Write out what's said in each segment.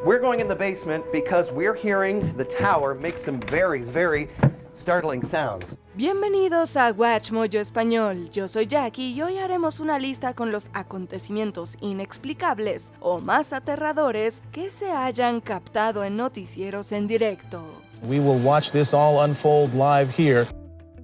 We're going in the basement because we're hearing the tower make some very, very startling sounds. Bienvenidos a Watch Mojo Español, yo soy Jackie y hoy haremos una lista con los acontecimientos inexplicables o más aterradores que se hayan captado en noticieros en directo. We will watch this all unfold live here.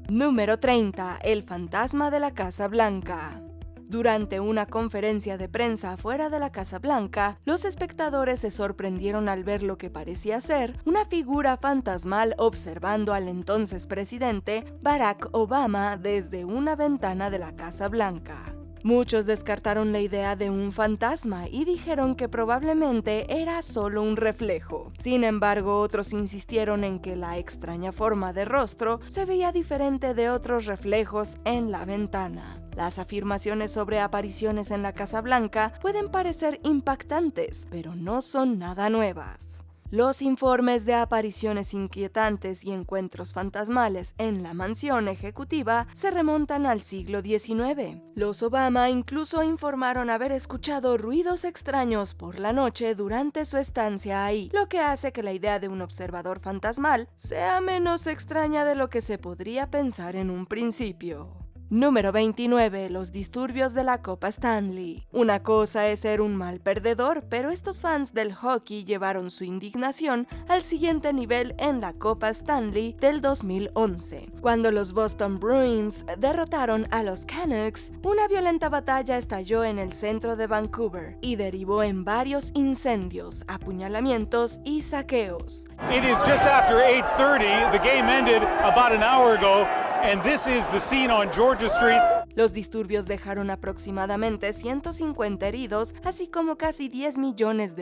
Número 30. El fantasma de la Casa Blanca. Durante una conferencia de prensa fuera de la Casa Blanca, los espectadores se sorprendieron al ver lo que parecía ser una figura fantasmal observando al entonces presidente Barack Obama desde una ventana de la Casa Blanca. Muchos descartaron la idea de un fantasma y dijeron que probablemente era solo un reflejo. Sin embargo, otros insistieron en que la extraña forma de rostro se veía diferente de otros reflejos en la ventana. Las afirmaciones sobre apariciones en la Casa Blanca pueden parecer impactantes, pero no son nada nuevas. Los informes de apariciones inquietantes y encuentros fantasmales en la mansión ejecutiva se remontan al siglo XIX. Los Obama incluso informaron haber escuchado ruidos extraños por la noche durante su estancia ahí, lo que hace que la idea de un observador fantasmal sea menos extraña de lo que se podría pensar en un principio. Número 29. Los disturbios de la Copa Stanley. Una cosa es ser un mal perdedor, pero estos fans del hockey llevaron su indignación al siguiente nivel en la Copa Stanley del 2011. Cuando los Boston Bruins derrotaron a los Canucks, una violenta batalla estalló en el centro de Vancouver y derivó en varios incendios, apuñalamientos y saqueos. It is just after 8:30. The game ended about an hour ago. And this is the scene on Georgia Street. Los disturbios dejaron aproximadamente 150 heridos, así como casi $10 millones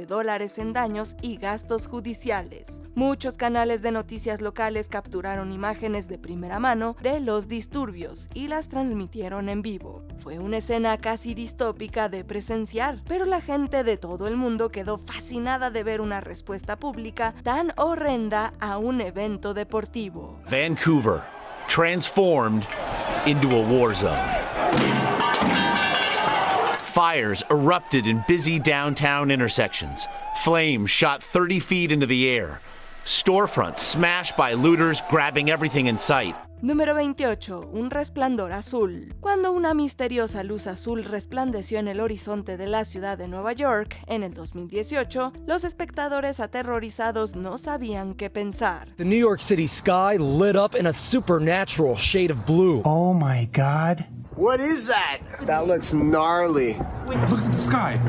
en daños y gastos judiciales. Muchos canales de noticias locales capturaron imágenes de primera mano de los disturbios y las transmitieron en vivo. Fue una escena casi distópica de presenciar, pero la gente de todo el mundo quedó fascinada de ver una respuesta pública tan horrenda a un evento deportivo. Vancouver, transformed into a war zone. Fires erupted in busy downtown intersections. Flames shot 30 feet into the air. Storefronts smashed by looters grabbing everything in sight. Número 28. Un resplandor azul. Cuando una misteriosa luz azul resplandeció en el horizonte de la ciudad de Nueva York en el 2018, los espectadores aterrorizados no sabían qué pensar. The New York City sky lit up in a supernatural shade of blue. Oh my God. What is that? That looks gnarly. Look at the sky.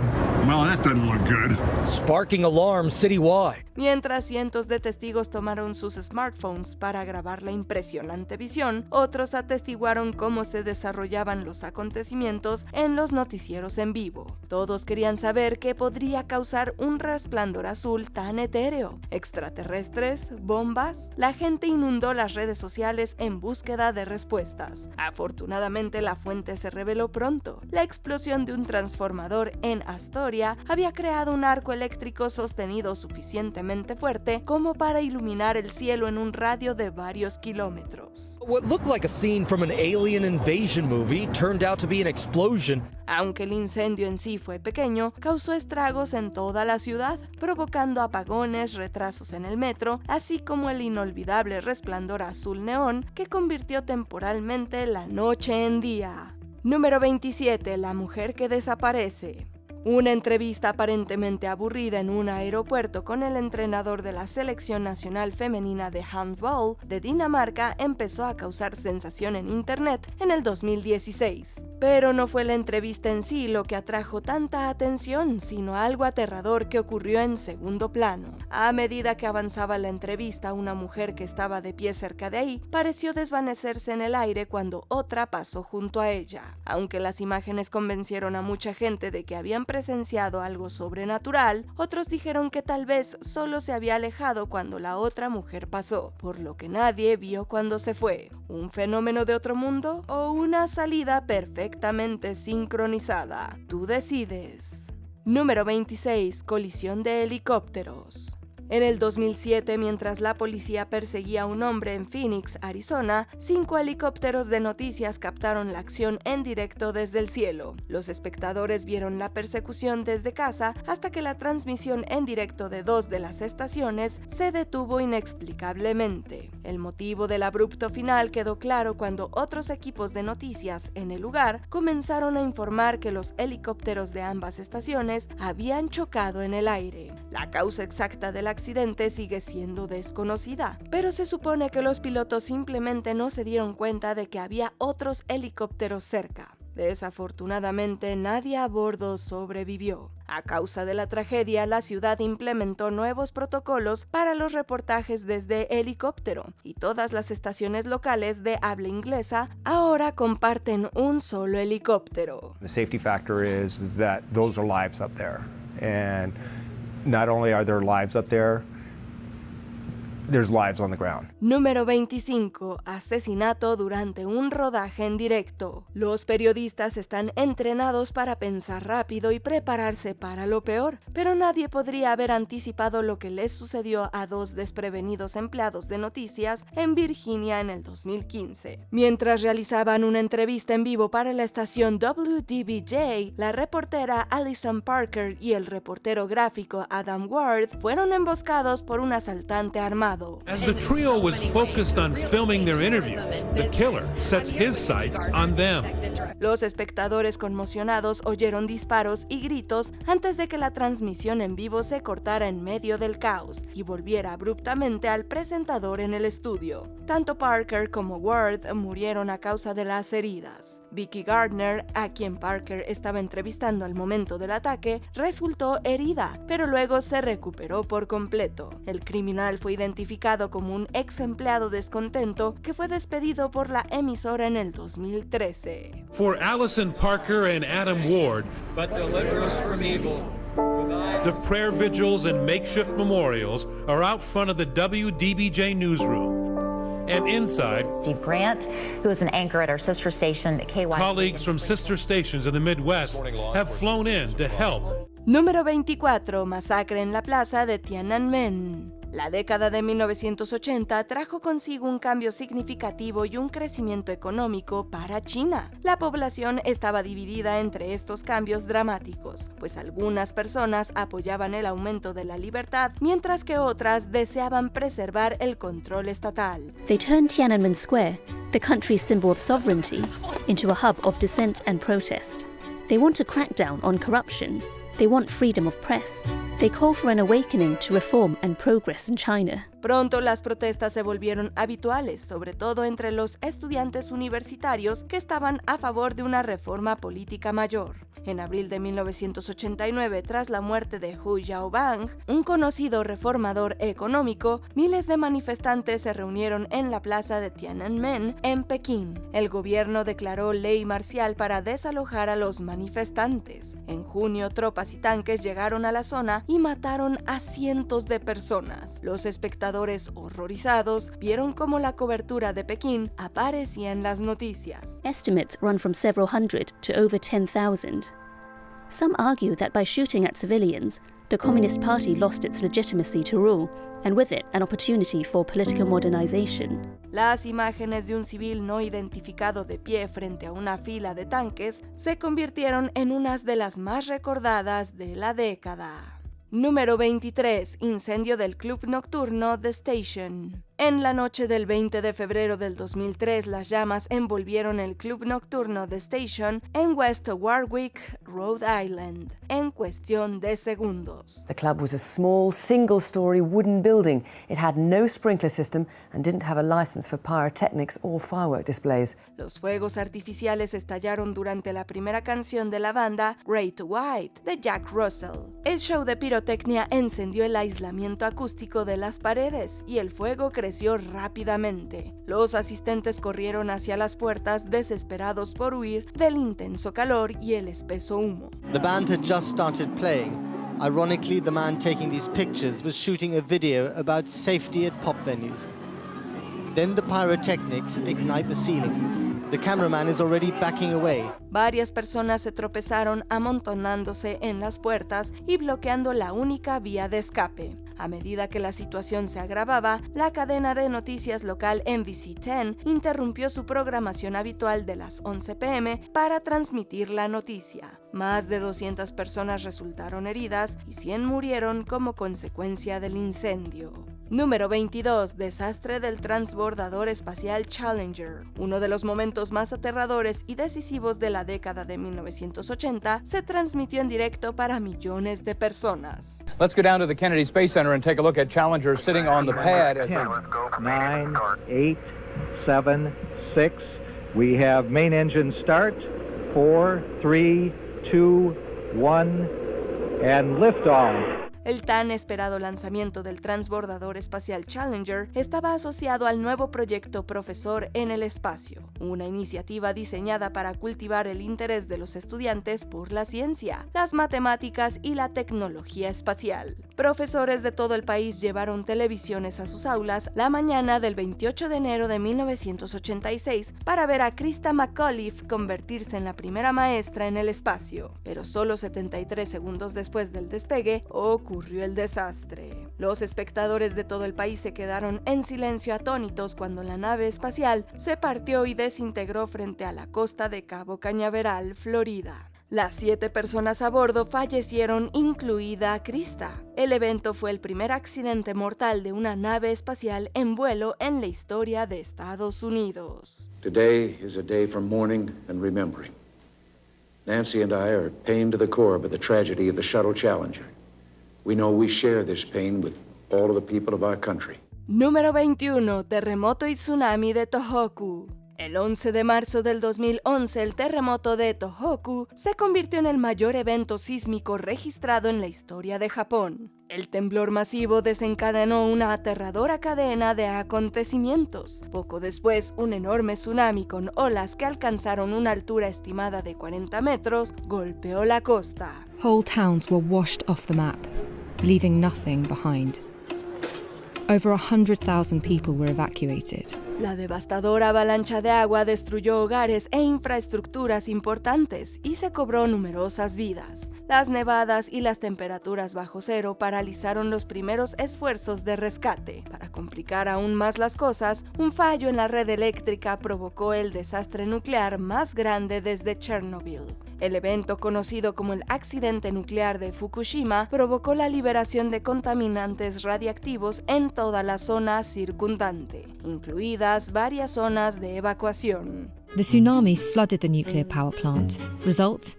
Well, that doesn't look good. Sparking alarms citywide. Mientras cientos de testigos tomaron sus smartphones para grabar la impresionante visión, otros atestiguaron cómo se desarrollaban los acontecimientos en los noticieros en vivo. Todos querían saber qué podría causar un resplandor azul tan etéreo. ¿Extraterrestres? ¿Bombas? La gente inundó las redes sociales en búsqueda de respuestas. Afortunadamente, la fuente se reveló pronto. La explosión de un transformador en Astoria había creado un arco eléctrico sostenido suficientemente fuerte como para iluminar el cielo en un radio de varios kilómetros. What looked like a scene from an alien invasion movie turned out to be an explosion. Aunque el incendio en sí fue pequeño, causó estragos en toda la ciudad, provocando apagones, retrasos en el metro, así como el inolvidable resplandor azul neón que convirtió temporalmente la noche en día. Número 27. La mujer que desaparece. Una entrevista aparentemente aburrida en un aeropuerto con el entrenador de la selección nacional femenina de handball de Dinamarca empezó a causar sensación en internet en el 2016. Pero no fue la entrevista en sí lo que atrajo tanta atención, sino algo aterrador que ocurrió en segundo plano. A medida que avanzaba la entrevista, una mujer que estaba de pie cerca de ahí pareció desvanecerse en el aire cuando otra pasó junto a ella. Aunque las imágenes convencieron a mucha gente de que habían presenciado algo sobrenatural, otros dijeron que tal vez solo se había alejado cuando la otra mujer pasó, por lo que nadie vio cuando se fue. ¿Un fenómeno de otro mundo o una salida perfectamente sincronizada? Tú decides. Número 26. Colisión de helicópteros. En el 2007, mientras la policía perseguía a un hombre en Phoenix, Arizona, 5 helicópteros de noticias captaron la acción en directo desde el cielo. Los espectadores vieron la persecución desde casa hasta que la transmisión en directo de 2 de las estaciones se detuvo inexplicablemente. El motivo del abrupto final quedó claro cuando otros equipos de noticias en el lugar comenzaron a informar que los helicópteros de ambas estaciones habían chocado en el aire. La causa exacta del accidente sigue siendo desconocida, pero se supone que los pilotos simplemente no se dieron cuenta de que había otros helicópteros cerca. Desafortunadamente, nadie a bordo sobrevivió. A causa de la tragedia, la ciudad implementó nuevos protocolos para los reportajes desde helicóptero, y todas las estaciones locales de habla inglesa ahora comparten un solo helicóptero. The safety factor is that those are lives up there, and not only are there lives up there, there's lives on the ground. Número 25. Asesinato durante un rodaje en directo. Los periodistas están entrenados para pensar rápido y prepararse para lo peor, pero nadie podría haber anticipado lo que les sucedió a 2 desprevenidos empleados de noticias en Virginia en el 2015. Mientras realizaban una entrevista en vivo para la estación WDBJ, la reportera Alison Parker y el reportero gráfico Adam Ward fueron emboscados por un asaltante armado. As the trio was focused on filming their interview, the killer sets his sights on them. Los espectadores conmocionados oyeron disparos y gritos antes de que la transmisión en vivo se cortara en medio del caos y volviera abruptamente al presentador en el estudio. Tanto Parker como Ward murieron a causa de las heridas. Vicky Gardner, a quien Parker estaba entrevistando al momento del ataque, resultó herida, pero luego se recuperó por completo. El criminal fue identificado como un ex empleado descontento que fue despedido por la emisora en el 2013. For Allison Parker and Adam Ward, but deliver us from evil. The prayer vigils and makeshift memorials are out front of the WDBJ newsroom. And inside, Steve Grant, who is an anchor at our sister station, KY. Colleagues from sister stations in the Midwest have flown in to help. Número 24. Masacre en la plaza de Tiananmen. La década de 1980 trajo consigo un cambio significativo y un crecimiento económico para China. La población estaba dividida entre estos cambios dramáticos, pues algunas personas apoyaban el aumento de la libertad, mientras que otras deseaban preservar el control estatal. They turned Tiananmen Square, the country's symbol of sovereignty, into a hub of dissent and protest. They want a crackdown on corruption. They want freedom of press. They call for an awakening to reform and progress in China. Pronto las protestas se volvieron habituales, sobre todo entre los estudiantes universitarios que estaban a favor de una reforma política mayor. En abril de 1989, tras la muerte de Hu Yaobang, un conocido reformador económico, miles de manifestantes se reunieron en la plaza de Tiananmen, en Pekín. El gobierno declaró ley marcial para desalojar a los manifestantes. En junio, tropas y tanques llegaron a la zona y mataron a cientos de personas. Los espectadores horrorizados vieron cómo la cobertura de Pekín aparecía en las noticias. Estimates run from several hundred to over 10,000. Some argue that by shooting at civilians, the Communist Party lost its legitimacy to rule, and with it, an opportunity for political modernization. Las imágenes de un civil no identificado de pie frente a una fila de tanques se convirtieron en unas de las más recordadas de la década. Número 23. Incendio del club nocturno The Station. En la noche del 20 de febrero del 2003, las llamas envolvieron el club nocturno The Station en West Warwick, Rhode Island, en cuestión de segundos. The club was a small, single-story wooden building. It had no sprinkler system and didn't have a license for pyrotechnics or firework displays. Los fuegos artificiales estallaron durante la primera canción de la banda, Great White, de Jack Russell. El show de pirotecnia encendió el aislamiento acústico de las paredes y el fuego creció rápidamente. Los asistentes corrieron hacia las puertas desesperados por huir del intenso calor y el espeso humo. The band had just started playing. Ironically, the man taking these pictures was shooting a video about safety at pop venues. Then the pyrotechnics ignite the ceiling. The cameraman is already backing away. Varias personas se tropezaron amontonándose en las puertas y bloqueando la única vía de escape. A medida que la situación se agravaba, la cadena de noticias local NBC10 interrumpió su programación habitual de las 11 p.m. para transmitir la noticia. Más de 200 personas resultaron heridas y 100 murieron como consecuencia del incendio. Número 22. Desastre del transbordador espacial Challenger. Uno de los momentos más aterradores y decisivos de la década de 1980 se transmitió en directo para millones de personas. Let's go down to the Kennedy Space Center and take a look at Challenger sitting on the pad. 10, 9, 8, 7, 6. We have main engine start. 4, 3, 2, 1, and liftoff. El tan esperado lanzamiento del transbordador espacial Challenger estaba asociado al nuevo proyecto Profesor en el Espacio, una iniciativa diseñada para cultivar el interés de los estudiantes por la ciencia, las matemáticas y la tecnología espacial. Profesores de todo el país llevaron televisiones a sus aulas la mañana del 28 de enero de 1986 para ver a Christa McAuliffe convertirse en la primera maestra en el espacio, pero solo 73 segundos después del despegue ocurrió el desastre. Los espectadores de todo el país se quedaron en silencio atónitos cuando la nave espacial se partió y desintegró frente a la costa de Cabo Cañaveral, Florida. Las 7 personas a bordo fallecieron, incluida Christa. El evento fue el primer accidente mortal de una nave espacial en vuelo en la historia de Estados Unidos. Today is a day for mourning and remembering. Nancy and I are pained to the core by the tragedy of the Shuttle Challenger. We know we share this pain with all of the people of our country. Número 21. Terremoto y tsunami de Tohoku. El 11 de marzo del 2011, el terremoto de Tohoku se convirtió en el mayor evento sísmico registrado en la historia de Japón. El temblor masivo desencadenó una aterradora cadena de acontecimientos. Poco después, un enorme tsunami con olas que alcanzaron una altura estimada de 40 metros golpeó la costa. Whole towns were washed off the map, leaving nothing behind. Over 100,000 people were evacuated. La devastadora avalancha de agua destruyó hogares e infraestructuras importantes y se cobró numerosas vidas. Las nevadas y las temperaturas bajo cero paralizaron los primeros esfuerzos de rescate. Para complicar aún más las cosas, un fallo en la red eléctrica provocó el desastre nuclear más grande desde Chernobyl. El evento, conocido como el accidente nuclear de Fukushima, provocó la liberación de contaminantes radiactivos en toda la zona circundante, incluidas varias zonas de evacuación. The tsunami flooded the nuclear power plant. Result?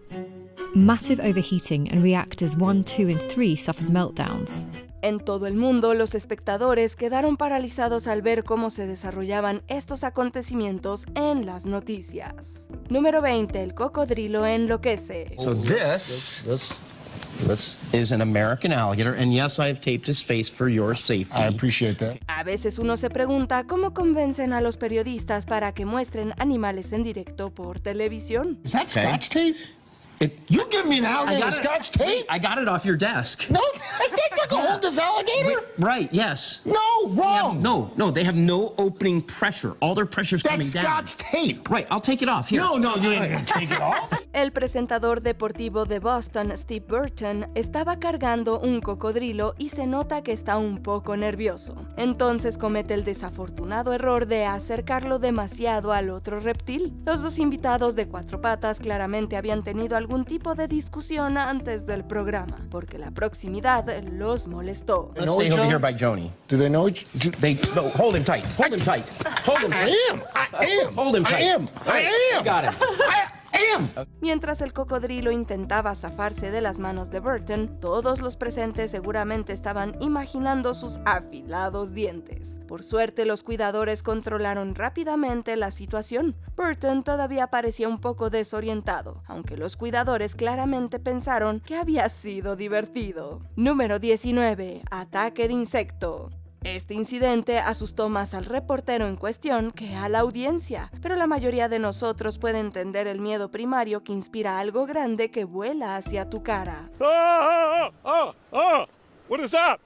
Massive overheating and reactors 1, 2 and 3 suffered meltdowns. En todo el mundo, los espectadores quedaron paralizados al ver cómo se desarrollaban estos acontecimientos en las noticias. Número 20. El cocodrilo enloquece. So this is an American alligator, and yes, I have taped his face for your safety. I appreciate that. A veces uno se pregunta cómo convencen a los periodistas para que muestren animales en directo por televisión. Is that Scotch tape? You give me an alligator Scotch tape? I got it off your desk. No, that's not gonna hold this alligator. Right, yes. No, wrong. No, they have no opening pressure. All their pressure's coming down. That's Scotch tape. Right, I'll take it off. Here. No, you ain't gonna take it off. El presentador deportivo de Boston, Steve Burton, estaba cargando un cocodrilo y se nota que está un poco nervioso. Entonces comete el desafortunado error de acercarlo demasiado al otro reptil. Los dos invitados de 4 patas claramente habían tenido algún tipo de discusión antes del programa, porque la proximidad los molestó. Let's stay over here by Joni. Do they know? No, hold him tight. Hold him tight. Hold him tight. I am. Hold him tight. I am. You got him. Mientras el cocodrilo intentaba zafarse de las manos de Burton, todos los presentes seguramente estaban imaginando sus afilados dientes. Por suerte, los cuidadores controlaron rápidamente la situación. Burton todavía parecía un poco desorientado, aunque los cuidadores claramente pensaron que había sido divertido. Número 19. Ataque de insecto. Este incidente asustó más al reportero en cuestión que a la audiencia, pero la mayoría de nosotros puede entender el miedo primario que inspira algo grande que vuela hacia tu cara. What is that?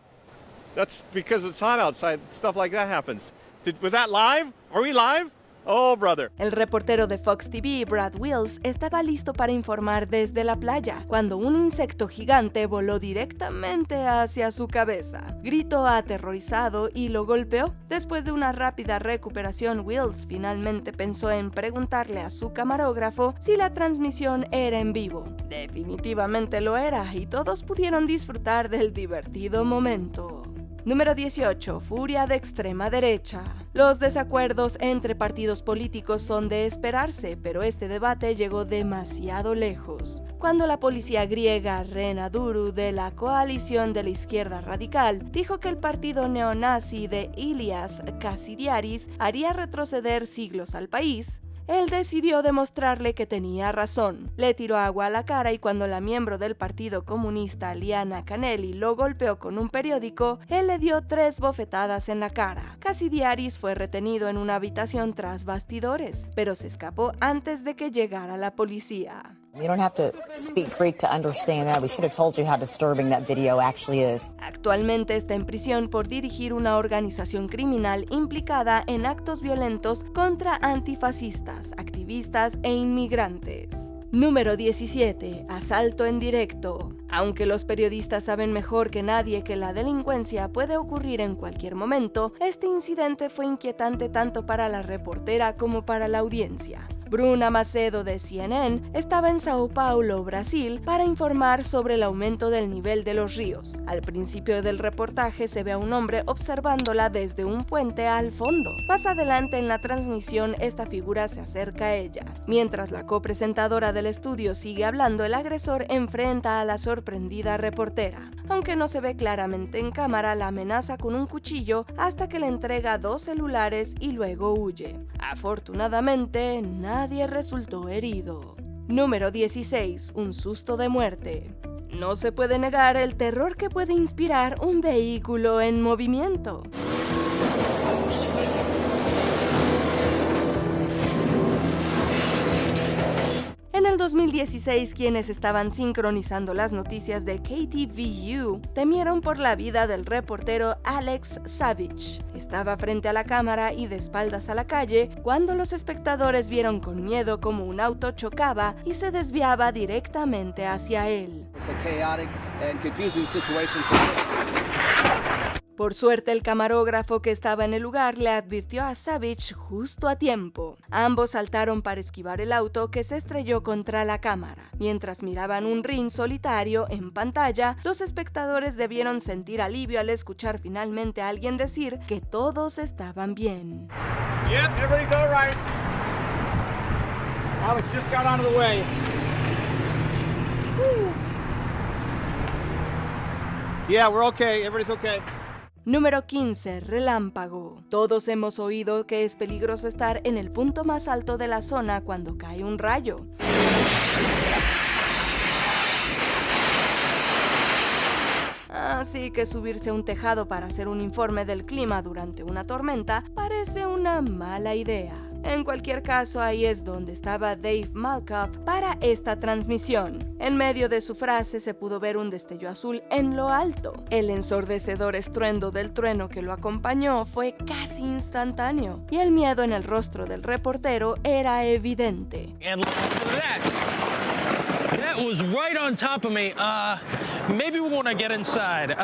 That's because it's hot outside. Stuff like that happens. Was that live? Are we live? Oh, brother. El reportero de Fox TV, Brad Wills, estaba listo para informar desde la playa, cuando un insecto gigante voló directamente hacia su cabeza. Gritó aterrorizado y lo golpeó. Después de una rápida recuperación, Wills finalmente pensó en preguntarle a su camarógrafo si la transmisión era en vivo. Definitivamente lo era, y todos pudieron disfrutar del divertido momento. Número 18. Furia de extrema derecha. Los desacuerdos entre partidos políticos son de esperarse, pero este debate llegó demasiado lejos. Cuando la policía griega Rena Duru, de la coalición de la izquierda radical, dijo que el partido neonazi de Ilias Kasidiaris haría retroceder siglos al país, él decidió demostrarle que tenía razón. Le tiró agua a la cara, y cuando la miembro del Partido Comunista Liana Canelli lo golpeó con un periódico, él le dio 3 bofetadas en la cara. Kasidiaris fue retenido en una habitación tras bastidores, pero se escapó antes de que llegara la policía. You don't have to speak Greek to understand that. We should have told you how disturbing that video actually is. Actualmente está en prisión por dirigir una organización criminal implicada en actos violentos contra antifascistas, activistas e inmigrantes. Número 17. Asalto en directo. Aunque los periodistas saben mejor que nadie que la delincuencia puede ocurrir en cualquier momento, este incidente fue inquietante tanto para la reportera como para la audiencia. Bruna Macedo de CNN estaba en Sao Paulo, Brasil, para informar sobre el aumento del nivel de los ríos. Al principio del reportaje se ve a un hombre observándola desde un puente al fondo. Más adelante en la transmisión, esta figura se acerca a ella. Mientras la copresentadora del estudio sigue hablando, el agresor enfrenta a la sorprendida reportera. Aunque no se ve claramente en cámara, la amenaza con un cuchillo hasta que le entrega 2 celulares y luego huye. Afortunadamente, nadie resultó herido. Número 16. Un susto de muerte. No se puede negar el terror que puede inspirar un vehículo en movimiento. En el 2016, quienes estaban sincronizando las noticias de KTVU temieron por la vida del reportero Alex Savage. Estaba frente a la cámara y de espaldas a la calle cuando los espectadores vieron con miedo cómo un auto chocaba y se desviaba directamente hacia él. Por suerte, el camarógrafo que estaba en el lugar le advirtió a Savage justo a tiempo. Ambos saltaron para esquivar el auto que se estrelló contra la cámara. Mientras miraban un ring solitario en pantalla, los espectadores debieron sentir alivio al escuchar finalmente a alguien decir que todos estaban bien. Yep, everybody's all right. Alex just got out of the way. Yeah, we're okay. Everybody's okay. Número 15. Relámpago. Todos hemos oído que es peligroso estar en el punto más alto de la zona cuando cae un rayo. Así que subirse a un tejado para hacer un informe del clima durante una tormenta parece una mala idea. En cualquier caso, ahí es donde estaba Dave Malkoff para esta transmisión. En medio de su frase se pudo ver un destello azul en lo alto. El ensordecedor estruendo del trueno que lo acompañó fue casi instantáneo, y el miedo en el rostro del reportero era evidente. That was right on top of me. Maybe we want to get inside.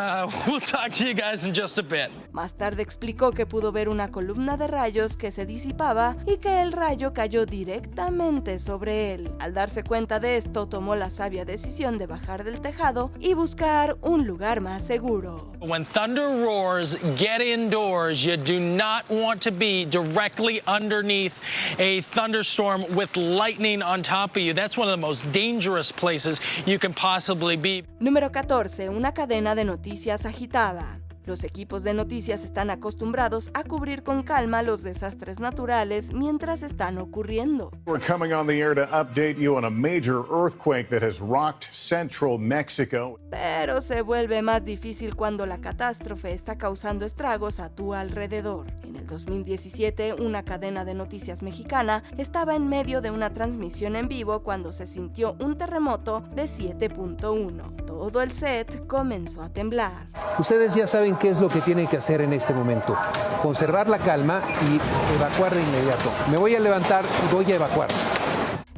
We'll talk to you guys in just a bit. Más tarde explicó que pudo ver una columna de rayos que se disipaba y que el rayo cayó directamente sobre él. Al darse cuenta de esto, tomó la sabia decisión de bajar del tejado y buscar un lugar más seguro. When thunder roars, get indoors. You do not want to be directly underneath a thunderstorm with lightning on top of you. That's one of the most dangerous places you can possibly be. Número 14. Una cadena de noticias agitada. Los equipos de noticias están acostumbrados a cubrir con calma los desastres naturales mientras están ocurriendo. We're coming on the air to update you on a major earthquake that has rocked central Mexico. Pero se vuelve más difícil cuando la catástrofe está causando estragos a tu alrededor. En el 2017, una cadena de noticias mexicana estaba en medio de una transmisión en vivo cuando se sintió un terremoto de 7.1. todo el set comenzó a temblar. Ustedes ya saben qué es lo que tienen que hacer en este momento. Conservar la calma y evacuar de inmediato. Me voy a levantar y voy a evacuar.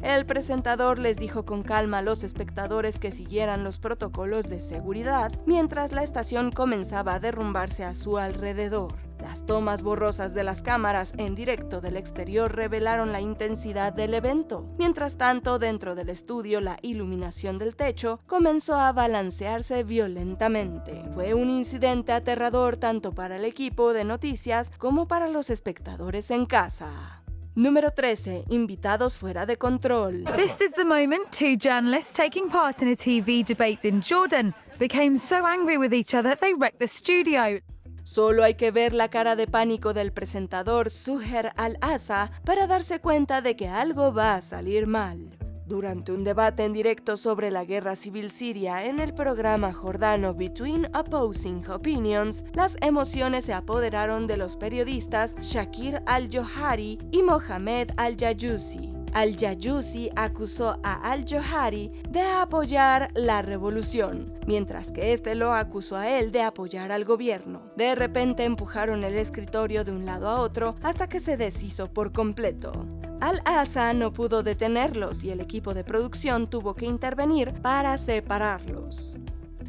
El presentador les dijo con calma a los espectadores que siguieran los protocolos de seguridad mientras la estación comenzaba a derrumbarse a su alrededor. Las tomas borrosas de las cámaras en directo del exterior revelaron la intensidad del evento. Mientras tanto, dentro del estudio, la iluminación del techo comenzó a balancearse violentamente. Fue un incidente aterrador tanto para el equipo de noticias como para los espectadores en casa. Número 13. Invitados fuera de control. This is the moment two journalists taking part in a TV debate in Jordan became so angry with each other they wrecked the studio. Solo hay que ver la cara de pánico del presentador Suher Al-Asa para darse cuenta de que algo va a salir mal. Durante un debate en directo sobre la guerra civil siria en el programa jordano Between Opposing Opinions, las emociones se apoderaron de los periodistas Shakir Al-Johari y Mohamed Al-Jayousi. Al-Jayousi acusó a Al-Johari de apoyar la revolución, mientras que este lo acusó a él de apoyar al gobierno. De repente empujaron el escritorio de un lado a otro hasta que se deshizo por completo. Al-Asa no pudo detenerlos y el equipo de producción tuvo que intervenir para separarlos.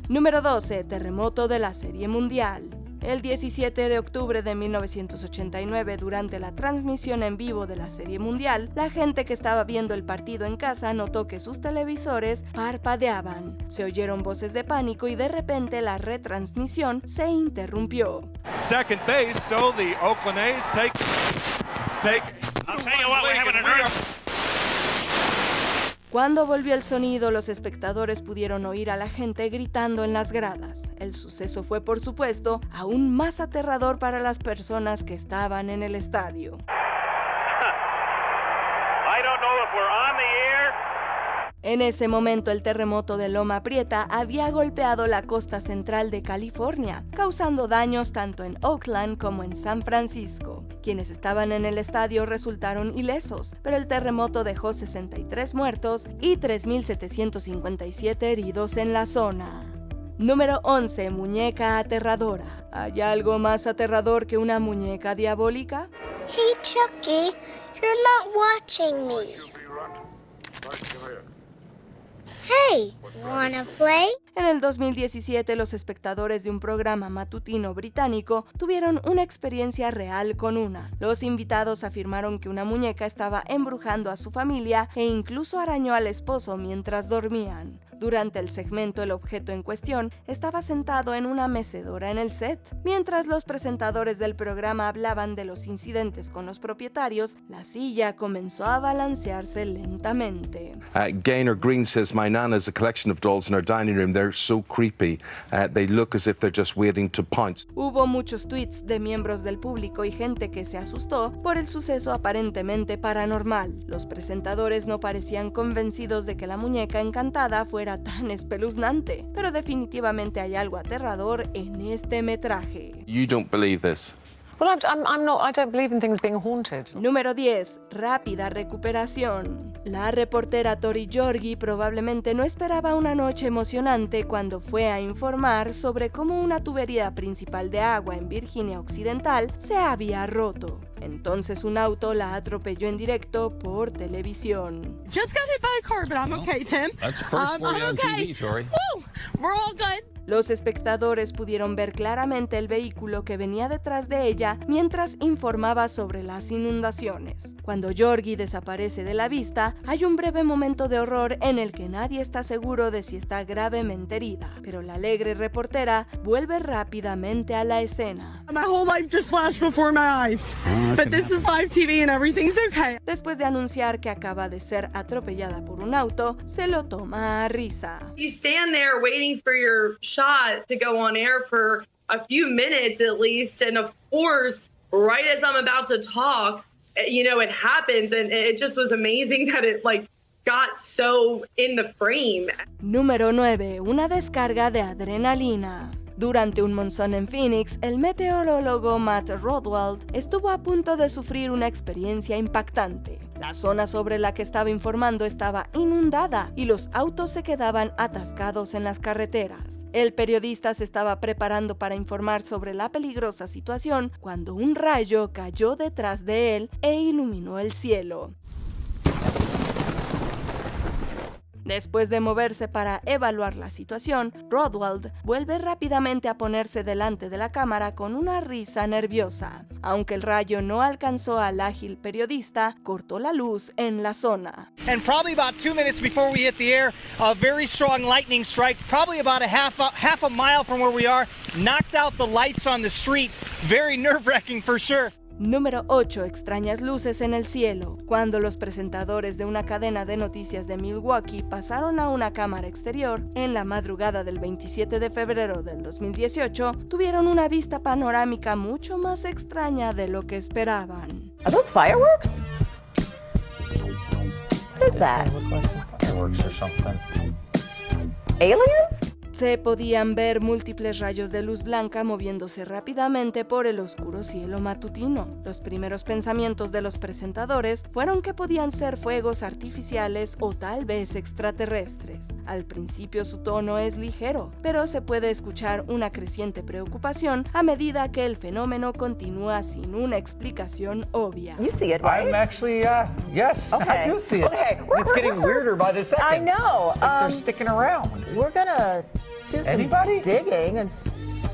Número 12. Terremoto de la Serie Mundial. El 17 de octubre de 1989, durante la transmisión en vivo de la Serie Mundial, la gente que estaba viendo el partido en casa notó que sus televisores parpadeaban. Se oyeron voces de pánico y de repente la retransmisión se interrumpió. Second base, so the Oakland A's take. I'll tell you what, we're having an Cuando volvió el sonido, los espectadores pudieron oír a la gente gritando en las gradas. El suceso fue, por supuesto, aún más aterrador para las personas que estaban en el estadio. I don't know if we're on the air. En ese momento, el terremoto de Loma Prieta había golpeado la costa central de California, causando daños tanto en Oakland como en San Francisco. Quienes estaban en el estadio resultaron ilesos, pero el terremoto dejó 63 muertos y 3.757 heridos en la zona. Número 11. Muñeca aterradora. ¿Hay algo más aterrador que una muñeca diabólica? Hey Chucky, you're not watching me. Hey, wanna play? En el 2017, los espectadores de un programa matutino británico tuvieron una experiencia real con una. Los invitados afirmaron que una muñeca estaba embrujando a su familia e incluso arañó al esposo mientras dormían. Durante el segmento, el objeto en cuestión estaba sentado en una mecedora en el set. Mientras los presentadores del programa hablaban de los incidentes con los propietarios, la silla comenzó a balancearse lentamente. Gaynor Green says, "My nana has a collection of dolls in her dining room. They're so creepy. They look as if they're just waiting to pounce." Hubo muchos tweets de miembros del público y gente que se asustó por el suceso aparentemente paranormal. Los presentadores no parecían convencidos de que la muñeca encantada fuera tan espeluznante, pero definitivamente hay algo aterrador en este metraje. You don't believe this. Well, I don't believe in things being haunted. Número 10. Rápida recuperación. La reportera Tori Giorgi probablemente no esperaba una noche emocionante cuando fue a informar sobre cómo una tubería principal de agua en Virginia Occidental se había roto. Entonces un auto la atropelló en directo por televisión. Just got hit by a car, but I'm okay, Tim. That's first for you on TV, Tori. Woo! We're all good. Los espectadores pudieron ver claramente el vehículo que venía detrás de ella mientras informaba sobre las inundaciones. Cuando Giorgi desaparece de la vista, hay un breve momento de horror en el que nadie está seguro de si está gravemente herida, pero la alegre reportera vuelve rápidamente a la escena. My whole life just flashed before my eyes, but this is live TV and everything's okay. Después de anunciar que acaba de ser atropellada por un auto, se lo toma a risa. You stand there waiting for your shot to go on air for a few minutes at least, and of course, right as I'm about to talk, you know, it happens, and it just was amazing that it got so in the frame. Número 9. Una descarga de adrenalina. Durante un monzón en Phoenix, el meteorólogo Matt Rodwald estuvo a punto de sufrir una experiencia impactante. La zona sobre la que estaba informando estaba inundada y los autos se quedaban atascados en las carreteras. El periodista se estaba preparando para informar sobre la peligrosa situación cuando un rayo cayó detrás de él e iluminó el cielo. Después de moverse para evaluar la situación, Rodwald vuelve rápidamente a ponerse delante de la cámara con una risa nerviosa. Aunque el rayo no alcanzó al ágil periodista, cortó la luz en la zona. And probably about 2 minutes before we hit the air, a very strong lightning strike, probably about half a mile from where we are, knocked out the lights on the street. Very nerve-wracking for sure. Número 8. Extrañas luces en el cielo. Cuando los presentadores de una cadena de noticias de Milwaukee pasaron a una cámara exterior, en la madrugada del 27 de febrero del 2018, tuvieron una vista panorámica mucho más extraña de lo que esperaban. Are those fireworks? What is that? Look like some fireworks or something. Aliens? Se podían ver múltiples rayos de luz blanca moviéndose rápidamente por el oscuro cielo matutino. Los primeros pensamientos de los presentadores fueron que podían ser fuegos artificiales o tal vez extraterrestres. Al principio su tono es ligero, pero se puede escuchar una creciente preocupación a medida que el fenómeno continúa sin una explicación obvia. You see it, right? I'm actually, yes, Okay. I do see it. Okay. It's getting weirder by the second. I know. It's like they're sticking around. We're gonna do some Anybody? digging and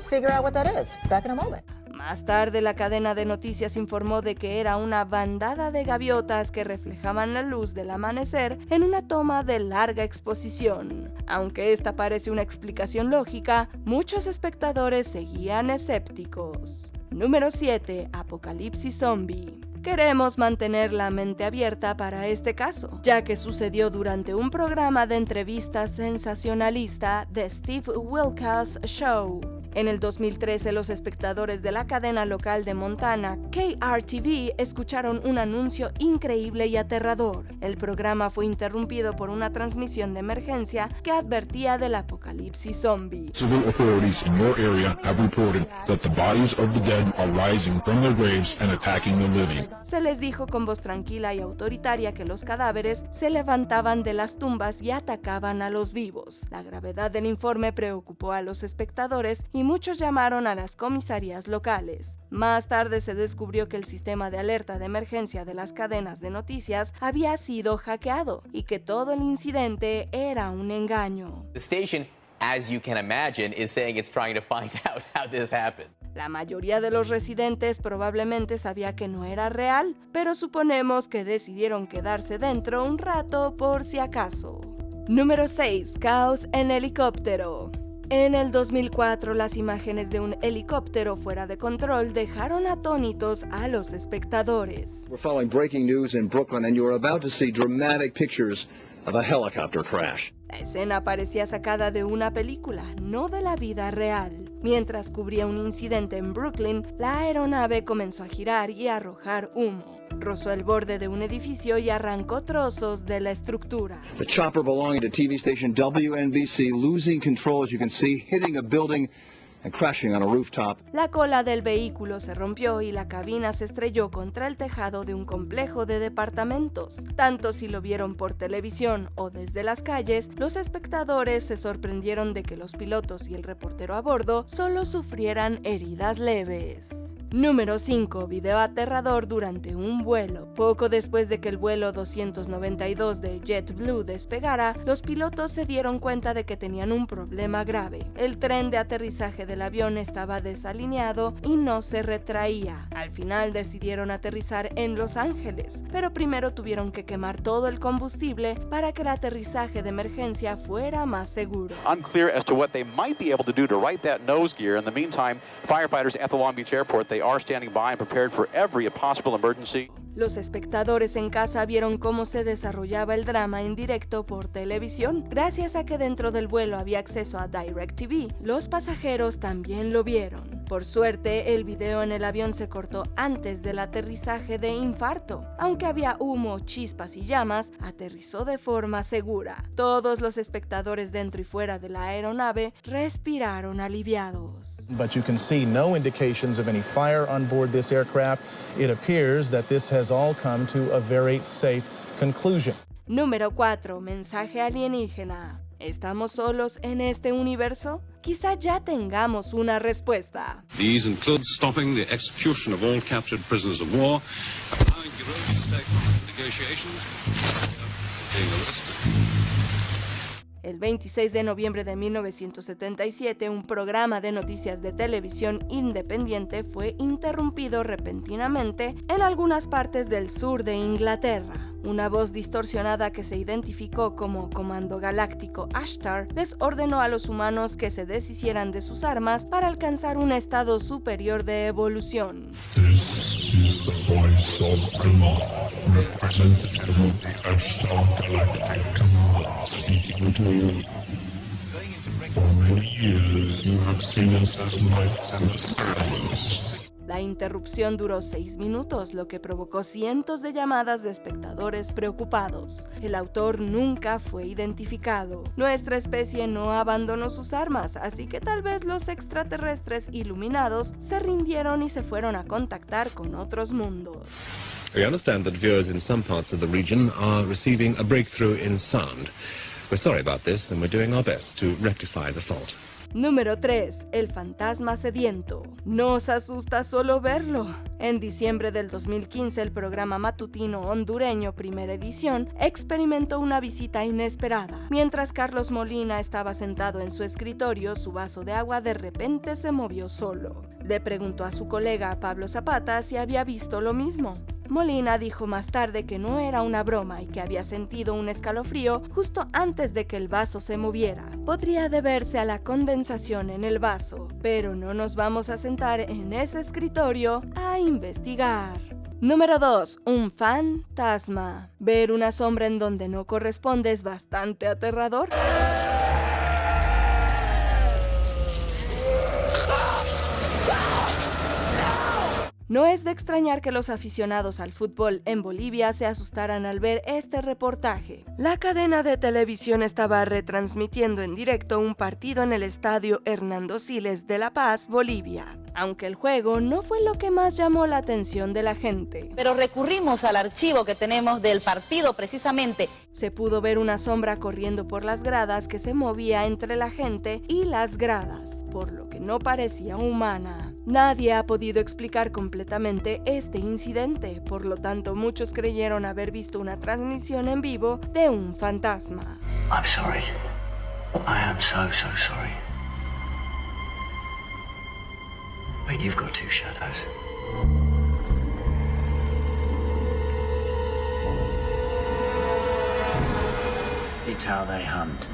figure out what that is. Back in a moment. Más tarde, la cadena de noticias informó de que era una bandada de gaviotas que reflejaban la luz del amanecer en una toma de larga exposición. Aunque esta parece una explicación lógica, muchos espectadores seguían escépticos. Número 7. Apocalipsis zombie. Queremos mantener la mente abierta para este caso, ya que sucedió durante un programa de entrevistas sensacionalista de Steve Wilkos Show. En el 2013, los espectadores de la cadena local de Montana, KRTV, escucharon un anuncio increíble y aterrador. El programa fue interrumpido por una transmisión de emergencia que advertía del apocalipsis zombie. Civil authorities in your area have reported that the bodies of the dead are rising from their graves and attacking the living. Se les dijo con voz tranquila y autoritaria que los cadáveres se levantaban de las tumbas y atacaban a los vivos. La gravedad del informe preocupó a los espectadores y muchos llamaron a las comisarías locales. Más tarde se descubrió que el sistema de alerta de emergencia de las cadenas de noticias había sido hackeado y que todo el incidente era un engaño. The station, as you can imagine, is saying it's trying to find out how this happened. La mayoría de los residentes probablemente sabía que no era real, pero suponemos que decidieron quedarse dentro un rato por si acaso. Número 6. Caos en helicóptero. En el 2004, las imágenes de un helicóptero fuera de control dejaron atónitos a los espectadores. We're following breaking news in Brooklyn and you're about to see dramatic pictures of a helicopter crash. La escena parecía sacada de una película, no de la vida real. Mientras cubría un incidente en Brooklyn, la aeronave comenzó a girar y a arrojar humo. Rozó el borde de un edificio y arrancó trozos de la estructura. The chopper belonging to TV station WNBC losing control, as you can see, hitting a building and crashing on a rooftop. La cola del vehículo se rompió y la cabina se estrelló contra el tejado de un complejo de departamentos. Tanto si lo vieron por televisión o desde las calles, los espectadores se sorprendieron de que los pilotos y el reportero a bordo solo sufrieran heridas leves. Número 5. Video aterrador durante un vuelo. Poco después de que el vuelo 292 de JetBlue despegara, los pilotos se dieron cuenta de que tenían un problema grave. El tren de aterrizaje del avión estaba desalineado y no se retraía. Al final decidieron aterrizar en Los Ángeles, pero primero tuvieron que quemar todo el combustible para que el aterrizaje de emergencia fuera más seguro. Unclear as to what they might be able to do to right that nose gear. In the meantime, firefighters at the Long Beach airport, they are standing by and prepared for every possible emergency. Los espectadores en casa vieron cómo se desarrollaba el drama en directo por televisión. Gracias a que dentro del vuelo había acceso a DirecTV, los pasajeros también lo vieron. Por suerte, el video en el avión se cortó antes del aterrizaje de infarto. Aunque había humo, chispas y llamas, aterrizó de forma segura. Todos los espectadores dentro y fuera de la aeronave respiraron aliviados. But you can see no indications of any fire on board this aircraft. It appears that this has all come to a very safe conclusion. Número 4. Mensaje alienígena. ¿Estamos solos en este universo? Quizá ya tengamos una respuesta. These include stopping the execution of all captured prisoners of war, allowing Gibraltar to take part in negotiations, being arrested. El 26 de noviembre de 1977, un programa de noticias de televisión independiente fue interrumpido repentinamente en algunas partes del sur de Inglaterra. Una voz distorsionada que se identificó como Comando Galáctico Ashtar les ordenó a los humanos que se deshicieran de sus armas para alcanzar un estado superior de evolución. This is the voice of Kumar, representative of the Ashtar Galactic Command, speaking to you. For many years you have seen us as lights in the stars. La interrupción duró 6 minutos, lo que provocó cientos de llamadas de espectadores preocupados. El autor nunca fue identificado. Nuestra especie no abandonó sus armas, así que tal vez los extraterrestres iluminados se rindieron y se fueron a contactar con otros mundos. We understand that viewers in some parts of the region are receiving a breakthrough in sound. We're sorry about this and we're doing our best to rectify the fault. Número 3. El fantasma sediento. ¿Nos asusta solo verlo? En diciembre del 2015, el programa matutino hondureño Primera Edición experimentó una visita inesperada. Mientras Carlos Molina estaba sentado en su escritorio, su vaso de agua de repente se movió solo. Le preguntó a su colega Pablo Zapata si había visto lo mismo. Molina dijo más tarde que no era una broma y que había sentido un escalofrío justo antes de que el vaso se moviera. Podría deberse a la condensación en el vaso, pero no nos vamos a sentar en ese escritorio a investigar. Número 2. Un fantasma. Ver una sombra en donde no corresponde es bastante aterrador. No es de extrañar que los aficionados al fútbol en Bolivia se asustaran al ver este reportaje. La cadena de televisión estaba retransmitiendo en directo un partido en el estadio Hernando Siles de La Paz, Bolivia. Aunque el juego no fue lo que más llamó la atención de la gente. Pero recurrimos al archivo que tenemos del partido precisamente. Se pudo ver una sombra corriendo por las gradas que se movía entre la gente y las gradas, por lo que no parecía humana. Nadie ha podido explicar completamente este incidente, por lo tanto muchos creyeron haber visto una transmisión en vivo de un fantasma. I'm sorry. I am so sorry. Wait, you've got two shadows. It's how they hunt.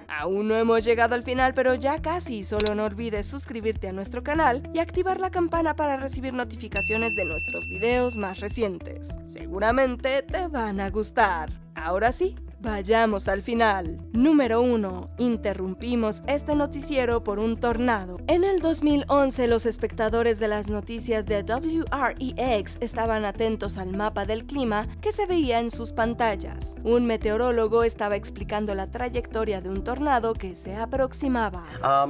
Aún no hemos llegado al final, pero ya casi. Solo no olvides suscribirte a nuestro canal y activar la campana para recibir notificaciones de nuestros videos más recientes. Seguramente te van a gustar. Ahora sí, vayamos al final. Número 1. Interrumpimos este noticiero por un tornado. En el 2011, los espectadores de las noticias de WREX estaban atentos al mapa del clima que se veía en sus pantallas. Un meteorólogo estaba explicando la trayectoria de un tornado que se aproximaba.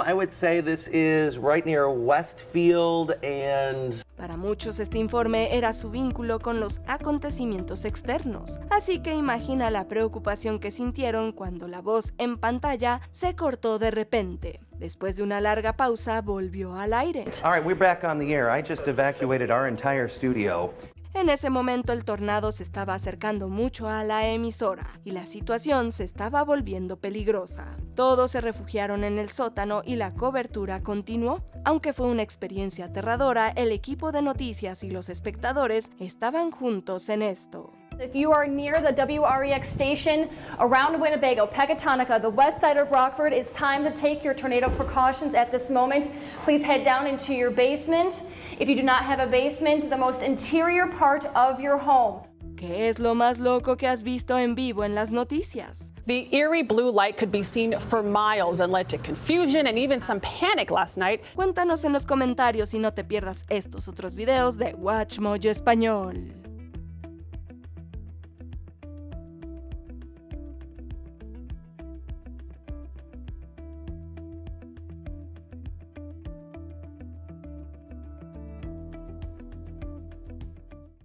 I would say this is right near Westfield and... Para muchos este informe era su vínculo con los acontecimientos externos, así que imagina la preocupación que sintieron cuando la voz en pantalla se cortó de repente. Después de una larga pausa, volvió al aire. All right, we're back on the air. I just evacuated our entire studio. En ese momento el tornado se estaba acercando mucho a la emisora y la situación se estaba volviendo peligrosa. Todos se refugiaron en el sótano y la cobertura continuó. Aunque fue una experiencia aterradora, el equipo de noticias y los espectadores estaban juntos en esto. If you are near the WREX station around Winnebago, Pecatonica, the west side of Rockford, it's time to take your tornado precautions at this moment. Please head down into your basement. If you do not have a basement, the most interior part of your home. ¿Qué es lo más loco que has visto en vivo en las noticias? The eerie blue light could be seen for miles and led to confusion and even some panic last night. Cuéntanos en los comentarios y no te pierdas estos otros videos de Watch Mojo Español.